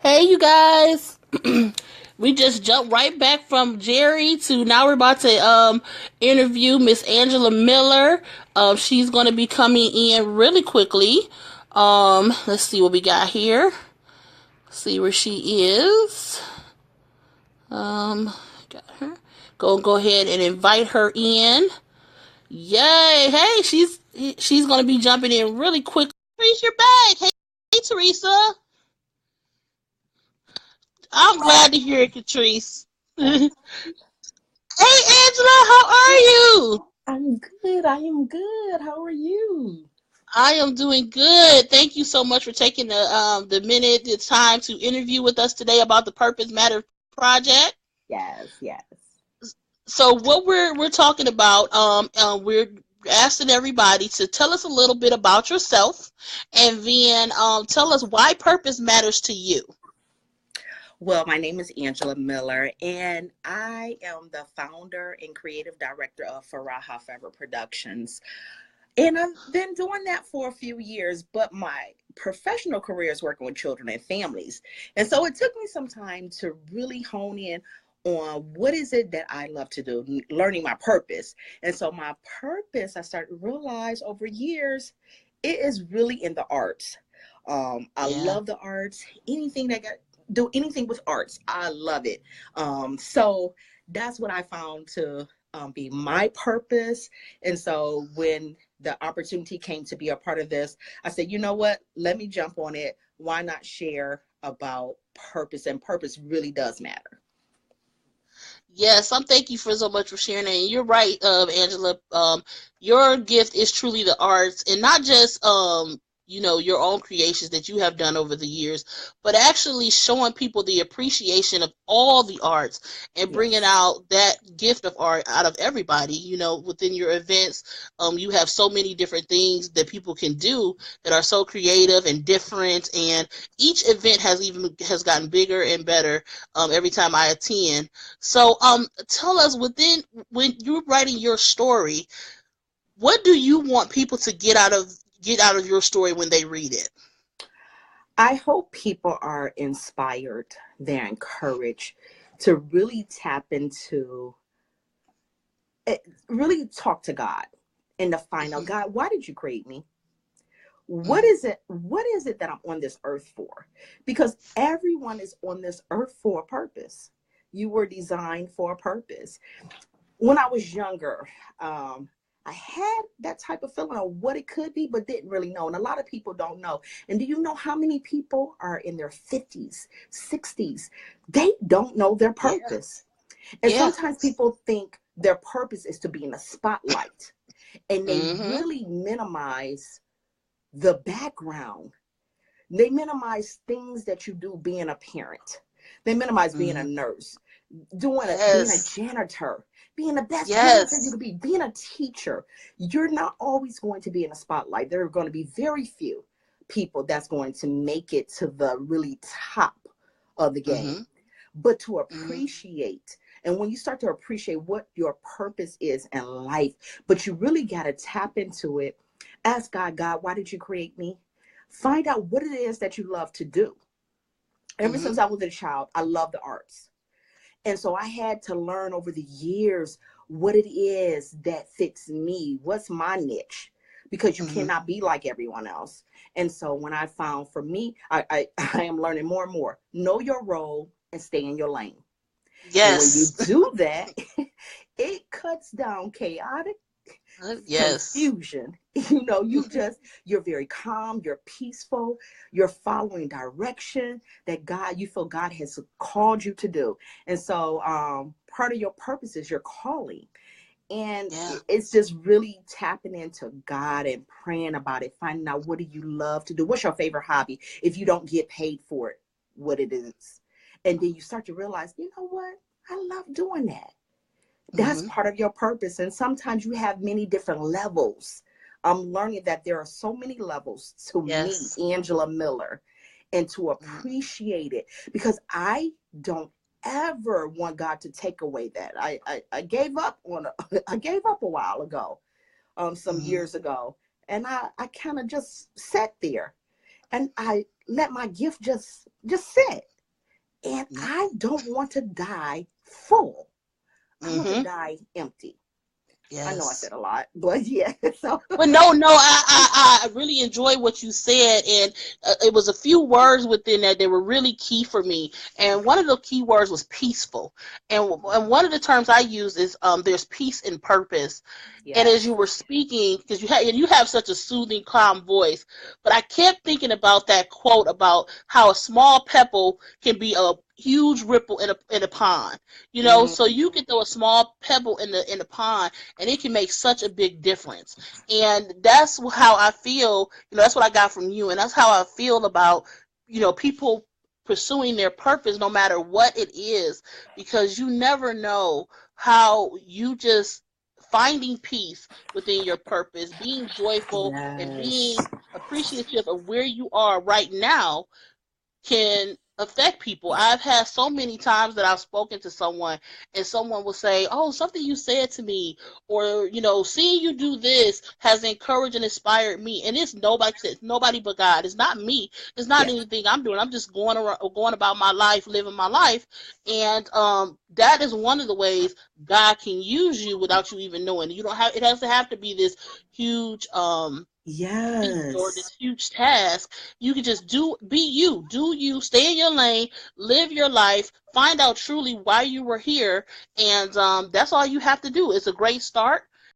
Hey, you guys. We just jumped right back from Jerry to now we're about to interview Miss Angela Miller. She's going to be coming in really quickly. Let's see what we got here. See where she is. Got her. Go ahead and invite her in. Yay! Hey, she's going to be jumping in really quick. Teresa, you're back. Hey, Teresa. I'm glad to hear it, Catrice. Hey, Angela, how are you? I'm good. I am good. How are you? I am doing good. Thank you so much for taking the time to interview with us today about the Purpose Matter project. Yes, yes. So, what we're talking about, we're asking everybody to tell us a little bit about yourself, and then tell us why purpose matters to you. Well, my name is Angela Miller, and I am the founder and creative director of Faraha Fever Productions. And I've been doing that for a few years, but my professional career is working with children and families. And so it took me some time to really hone in on what is it that I love to do, learning my purpose. And so my purpose, I started to realize over years, it is really in the arts. I Yeah. love the arts. Anything that got do anything with arts, I love it. So that's what I found to be my purpose. And so when the opportunity came to be a part of this, I said, you know what? Let me jump on it. Why not share about purpose? And purpose really does matter. Yes, I'm thank you for so much for sharing that. And you're right, Angela. Your gift is truly the arts, and not just your own creations that you have done over the years, but actually showing people the appreciation of all the arts and bringing Yes. out that gift of art out of everybody. Within your events, you have so many different things that people can do that are so creative and different, and each event has gotten bigger and better every time I attend. So, tell us when you're writing your story, what do you want people to get out of your story when they read it? I hope people are inspired, they're encouraged to really tap into it, really talk to God and to find out, Hmm. God, why did you create me? Hmm. What is it that I'm on this earth for? Because everyone is on this earth for a purpose. You were designed for a purpose. When I was younger, I had that type of feeling of what it could be, but didn't really know. And a lot of people don't know. And do you know how many people are in their 50s, 60s? They don't know their Yeah. purpose. And Yeah. sometimes people think their purpose is to be in the spotlight, and they Hmm. really minimize the background. They minimize things that you do being a parent. They minimize being a Hmm. nurse, being a Yes. janitor, being the best janitor you Yes. could be, being a teacher. You're not always going to be in the spotlight. There are going to be very few people that's going to make it to the really top of the game. Hmm. But to Hmm. appreciate, and when you start to appreciate what your purpose is in life, but you really got to tap into it. Ask God, God, why did you create me? Find out what it is that you love to do. Ever Hmm. since I was a child, I love the arts. And so I had to learn over the years what it is that fits me. What's my niche? Because you Hmm. cannot be like everyone else. And so when I found for me, I am learning more and more. Know your role and stay in your lane. And when you Yes. do that, it cuts down chaotic Yes. confusion. You're very calm, you're peaceful, you're following direction that you feel God has called you to do. And so part of your purpose is your calling. And Yeah. it's just really tapping into God and praying about it, finding out what do you love to do? What's your favorite hobby? If you don't get paid for it, what it is. And then you start to realize, you know what? I love doing that. That's Hmm. part of your purpose. And sometimes you have many different levels. I'm learning that there are so many levels to me, Yes. Angela Miller, and to Hmm. appreciate it because I don't ever want God to take away that. I gave up I gave up a while ago, some Hmm. years ago. And I kind of just sat there and I let my gift just sit. And Yeah. I don't want to die full. I want to Mm-hmm. die empty. I know I Yes. said a lot, but yeah. So But no, no, I really enjoyed what you said, and it was a few words within that that were really key for me. And one of the key words was peaceful. And one of the terms I use is there's peace and purpose. And as yes. you were speaking, because you have such a soothing, calm voice, but I kept thinking about that quote about how a small pebble can be a huge ripple in a pond. You know, so Mm, you can throw a small pebble in the pond, and it can make such a big difference. And that's how I feel. You know, that's what I got from you, and that's how I feel about people pursuing their purpose, no matter what it is, because you never know how you just finding peace within your purpose, being joyful and being yes. appreciative of where you are right now can affect people. I've had so many times that I've spoken to someone and someone will say, "Oh, something you said to me," or seeing you do this has encouraged and inspired me. And it's nobody but God. It's not me. It's not Yeah. anything I'm doing. I'm just going about my life, living my life. And that is one of the ways God can use you without you even knowing. You don't have it doesn't have to be this huge feat or Yes. this huge task. You can just do you, stay in your lane, live your life, find out truly why you were here, and that's all you have to do. It's a great start.